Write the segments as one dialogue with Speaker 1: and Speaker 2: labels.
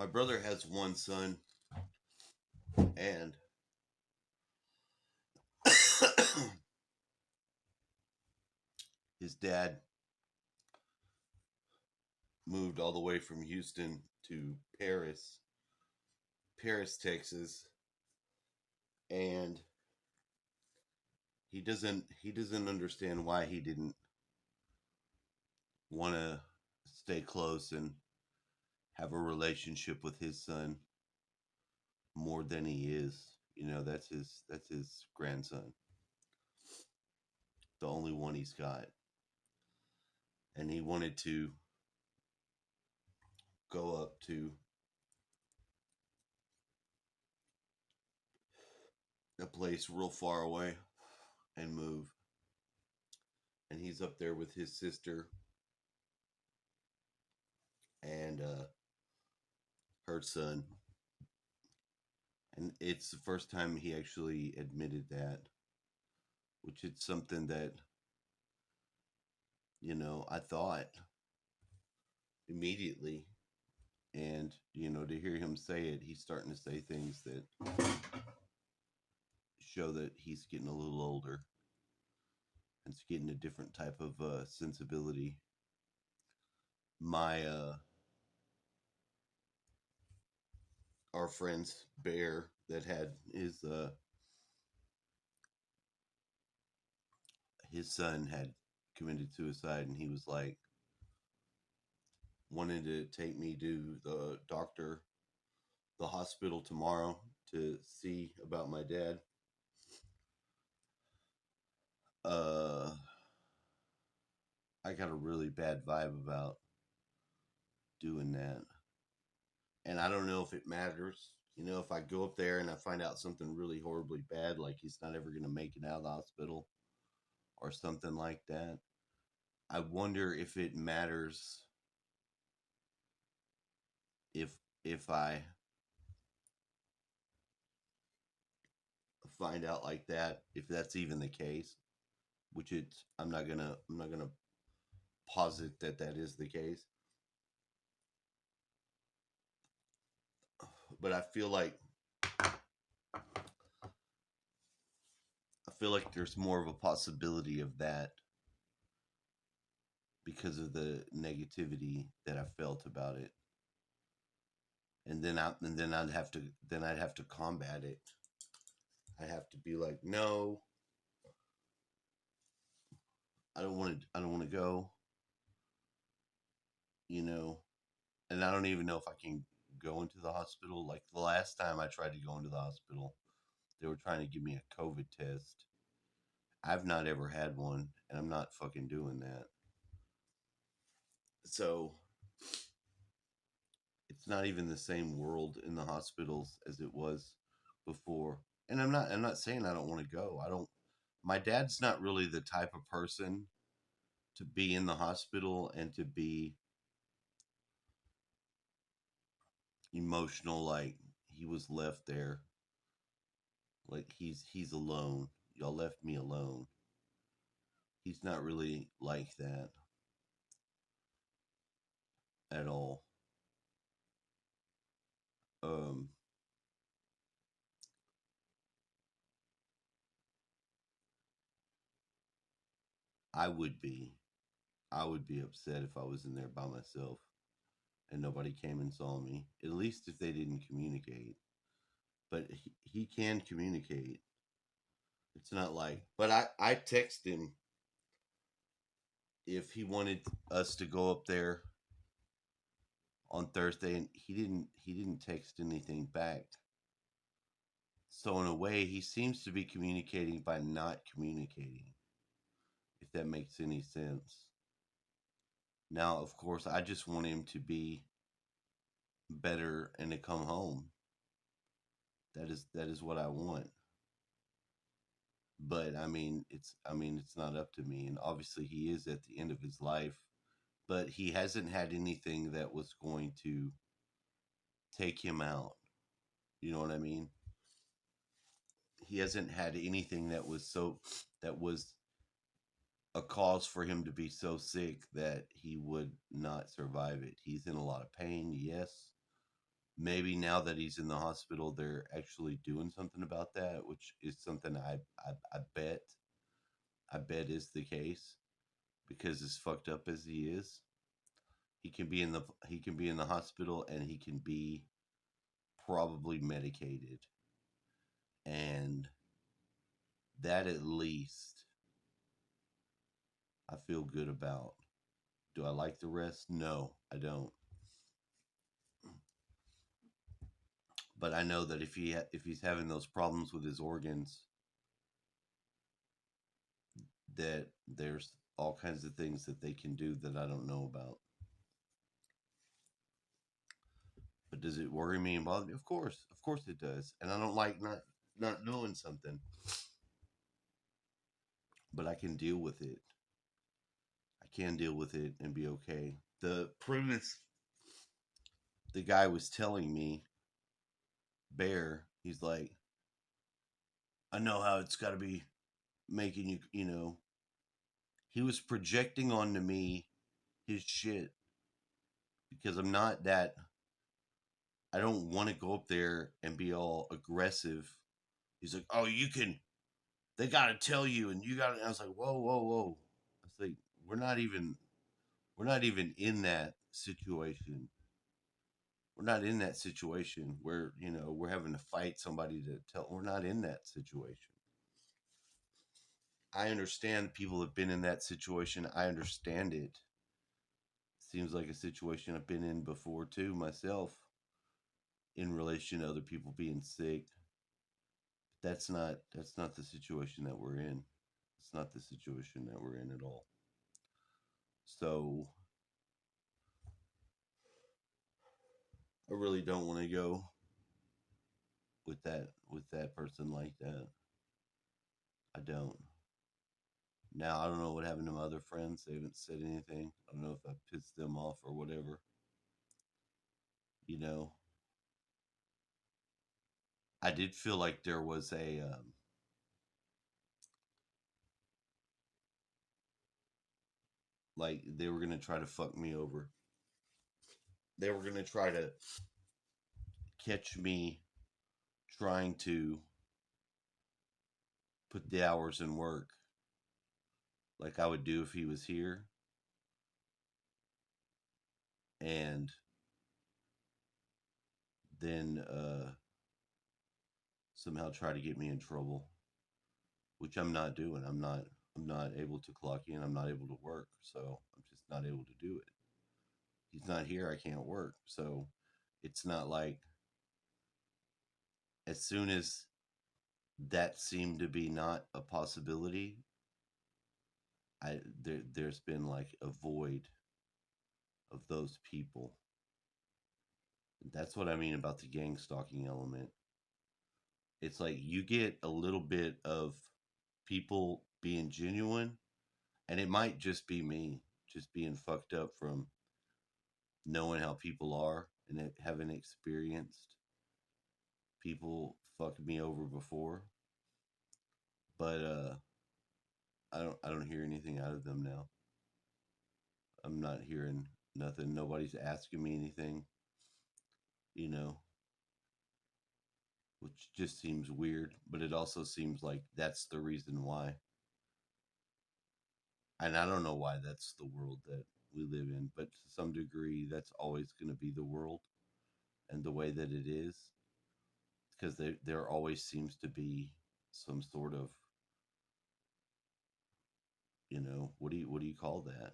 Speaker 1: My brother has one son, and his dad moved all the way from Houston to Paris, Texas, and he doesn't understand why he didn't want to stay close and have a relationship with his son more than he is. That's his grandson, the only one he's got, and he wanted to go up to a place real far away and move. And he's up there with his sister and her son. And it's the first time he actually admitted that, which is something that, I thought immediately. And, to hear him say it, he's starting to say things that show that he's getting a little older and it's getting a different type of sensibility. My, our friend's Bear that had his son had committed suicide, and he was like, wanted to take me to the hospital tomorrow to see about my dad. Uh, I got a really bad vibe about doing that. And I don't know if it matters. If I go up there and I find out something really horribly bad, like he's not ever going to make it out of the hospital or something like that, I wonder if it matters if if I find out like that, if that's even the case, which I'm not gonna posit that that is the case, but I feel like there's more of a possibility of that because of the negativity that I felt about it. And then I'd have to combat it. I have to be like, no, I don't want to go, you know, and I don't even know if I can go into the hospital. Like the last time I tried to go into the hospital, they were trying to give me a COVID test. I've not ever had one, and I'm not fucking doing that. So it's not even the same world in the hospitals as it was before. And I'm not saying I don't want to go. I don't My dad's not really the type of person to be in the hospital and to be emotional, like he was left there, like he's alone. Y'all left me alone. He's not really like that at all. Um I would be I would be upset if I was in there by myself and nobody came and saw me. At least if they didn't communicate. But he can communicate. It's not like, but I text him if he wanted us to go up there on Thursday, and he didn't text anything back. So in a way, he seems to be communicating by not communicating, if that makes any sense. Now, of course, I just want him to be better and to come home. That is what I want. But I mean it's not up to me, and obviously he is at the end of his life, but he hasn't had anything that was going to take him out. You know what I mean? He hasn't had anything that was a cause for him to be so sick that he would not survive it. He's in a lot of pain, yes, Maybe now that he's in the hospital, they're actually doing something about that, which is something I bet is the case because as fucked up as he is, he can be in the hospital and he can be probably medicated, and that at least I feel good about. Do I like the rest? No, I don't. But I know that if he's having those problems with his organs, that there's all kinds of things that they can do that I don't know about. But does it worry me and bother me? Of course it does. And I don't like not knowing something, but I can deal with it. I can deal with it and be okay. The premise the guy was telling me, Bear, he's like, I know how it's got to be making you, he was projecting onto me his shit because I'm not that, I don't want to go up there and be all aggressive. He's like, oh, they got to tell you and you got to, I was like, whoa, whoa, whoa. I was like, we're not even, we're not even in that situation. We're not in that situation where, we're having to fight somebody to tell, we're not in that situation. I understand people have been in that situation. I understand it. Seems like a situation I've been in before too myself in relation to other people being sick. That's not the situation that we're in. It's not the situation that we're in at all. So I really don't want to go with that person like that. I don't. Now I don't know what happened to my other friends. They haven't said anything. I don't know if I pissed them off or whatever. You know, I did feel like there was like they were gonna try to fuck me over. They were gonna try to catch me trying to put the hours in work like I would do if he was here, and then somehow try to get me in trouble, which I'm not doing. I'm not able to clock in. I'm not able to work, so I'm just not able to do it. He's not here. I can't work. So it's not like as soon as that seemed to be not a possibility, there's been like a void of those people. That's what I mean about the gang stalking element. It's like you get a little bit of people being genuine, and it might just be me just being fucked up from knowing how people are and having experienced people fuck me over before. But I don't hear anything out of them now. I'm not hearing nothing. Nobody's asking me anything, you know, which just seems weird, but it also seems like that's the reason why. And I don't know why that's the world that we live in, but to some degree, that's always going to be the world and the way that it is, because there always seems to be some sort of, what do you call that?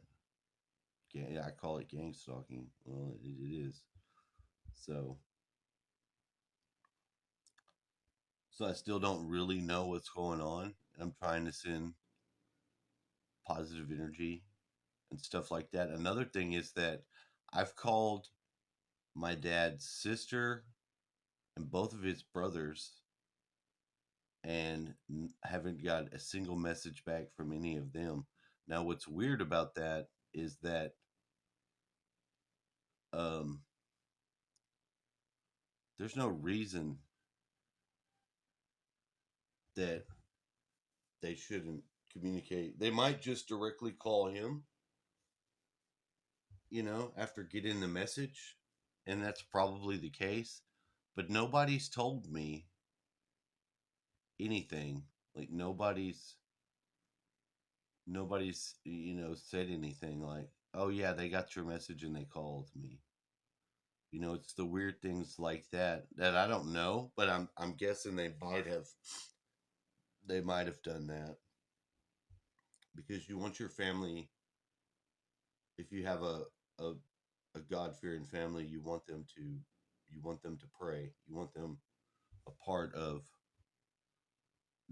Speaker 1: I call it gang stalking. Well, it is. So so I still don't really know what's going on. I'm trying to send positive energy and stuff like that. Another thing is that I've called my dad's sister and both of his brothers and haven't got a single message back from any of them. Now, what's weird about that is that um, there's no reason that they shouldn't communicate. They might just directly call him, after getting the message and that's probably the case, but nobody's told me anything. Like nobody's said anything like, "Oh yeah, they got your message and they called me." It's the weird things like that I don't know, but I'm guessing they might have done that because you want your family, if you have a a God fearing family, you want them to pray. You want them a part of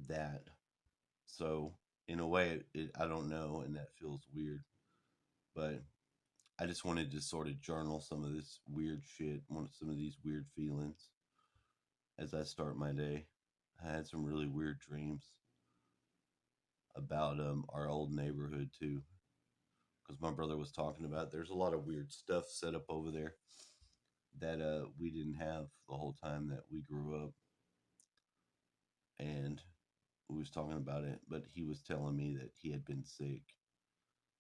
Speaker 1: that. So in a way, I don't know, and that feels weird, but I just wanted to sort of journal some of this weird shit, some of these weird feelings as I start my day. I had some really weird dreams about our old neighborhood too, because my brother was talking about there's a lot of weird stuff set up over there that we didn't have the whole time that we grew up, and we was talking about it. But he was telling me that he had been sick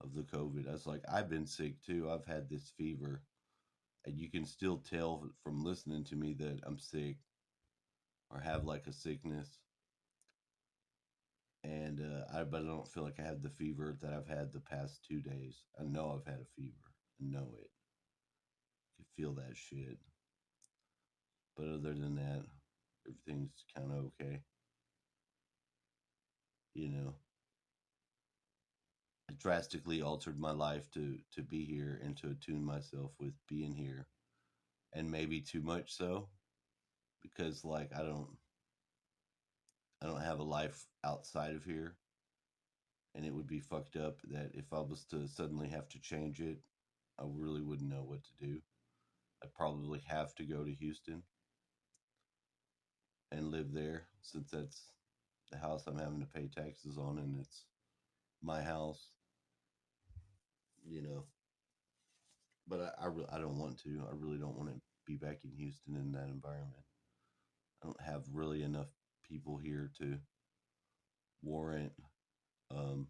Speaker 1: of the COVID. I was like, I've been sick too. I've had this fever, and you can still tell from listening to me that I'm sick or have like a sickness. And but I don't feel like I have the fever that I've had the past 2 days. I know I've had a fever. I know it. I can feel that shit. But other than that, everything's kind of okay. You know, it drastically altered my life to be here and to attune myself with being here, and maybe too much so because like I don't have a life outside of here, and it would be fucked up that if I was to suddenly have to change it, I really wouldn't know what to do. I'd probably have to go to Houston and live there since that's the house I'm having to pay taxes on and it's my house, you know. But I don't want to. I really don't want to be back in Houston in that environment. I don't have really enough people here to warrant um,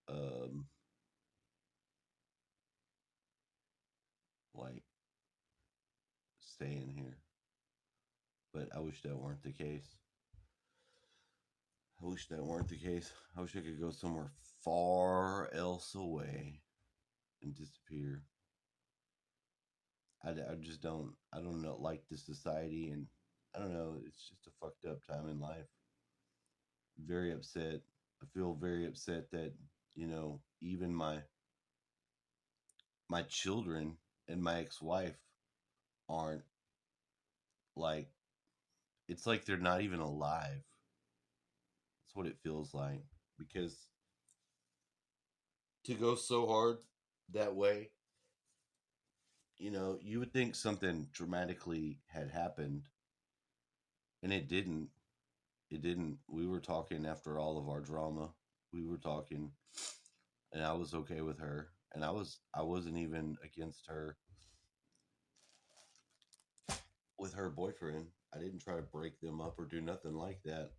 Speaker 1: um, like staying here. But I wish that weren't the case. I wish that weren't the case. I wish I could go somewhere far else away and disappear. I just I don't know, like the society, and I don't know, it's just a fucked up time in life. Very upset. I feel very upset that, even my children and my ex-wife aren't, like, it's like they're not even alive. That's what it feels like, because to go so hard that way, you would think something dramatically had happened, and it didn't. It didn't. We were talking after all of our drama. We were talking, and I was okay with her, and I wasn't even against her with her boyfriend. I didn't try to break them up or do nothing like that.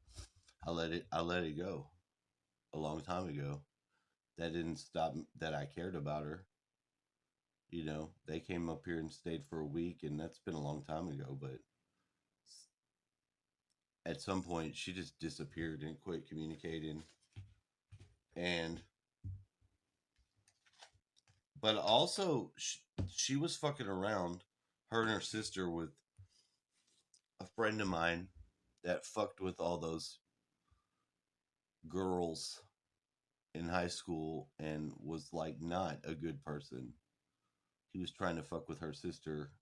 Speaker 1: I let it go a long time ago. That didn't stop that I cared about her. They came up here and stayed for a week, and that's been a long time ago. But at some point, she just disappeared and quit communicating. And but also, she was fucking around, her and her sister, with a friend of mine that fucked with all those girls in high school and was like not a good person. He was trying to fuck with her sister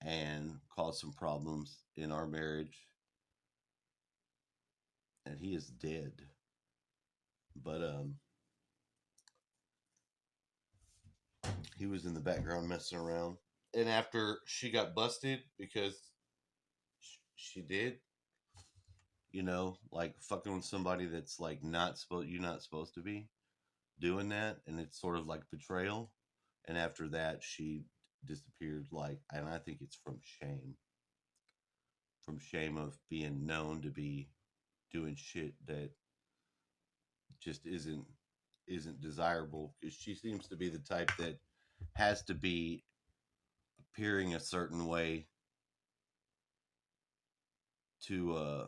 Speaker 1: and cause some problems in our marriage, and he is dead. But he was in the background messing around. And after she got busted because she did, like fucking with somebody that's like not supposed to be doing that, and it's sort of like betrayal. And after that, she disappeared. Like, and I think it's from shame of being known to be doing shit that just isn't desirable. Because she seems to be the type that has to be appearing a certain way to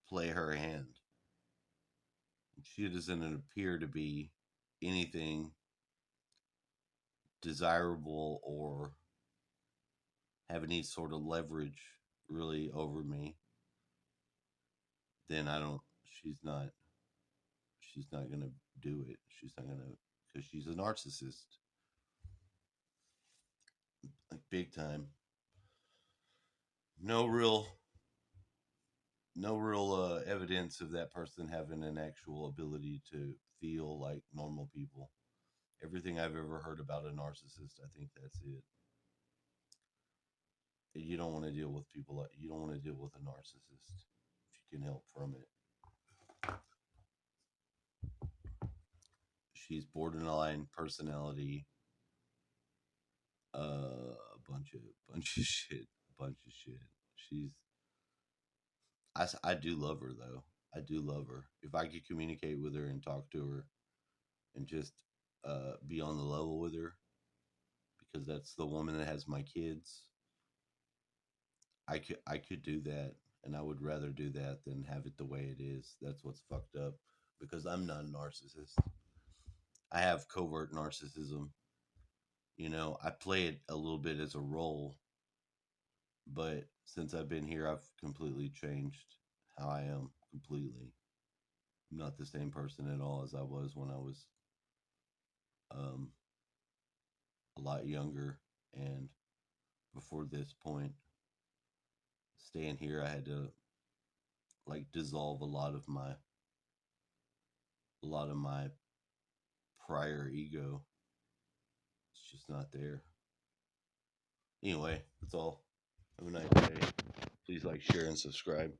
Speaker 1: play her hand. She doesn't appear to be anything desirable or have any sort of leverage really over me. Then I don't. She's not gonna do it. She's not gonna, because she's a narcissist, like big time. No real, no real evidence of that person having an actual ability to feel like normal people. Everything I've ever heard about a narcissist, I think that's it. You don't want to deal with people like, you don't want to deal with a narcissist if you can help from it. She's borderline personality, bunch of shit, bunch of shit. She's I do love her though. I do love her. If I could communicate with her and talk to her and just be on the level with her, because that's the woman that has my kids. I could do that, and I would rather do that than have it the way it is. That's what's fucked up. Because I'm not a narcissist. I have covert narcissism. I play it a little bit as a role, but since I've been here, I've completely changed how I am. Completely. I'm not the same person at all as I was when I was um, a lot younger, and before this point, staying here, I had to like dissolve a lot of my prior ego. It's just not there. Anyway, that's all. Have a nice day. Please like, share, and subscribe.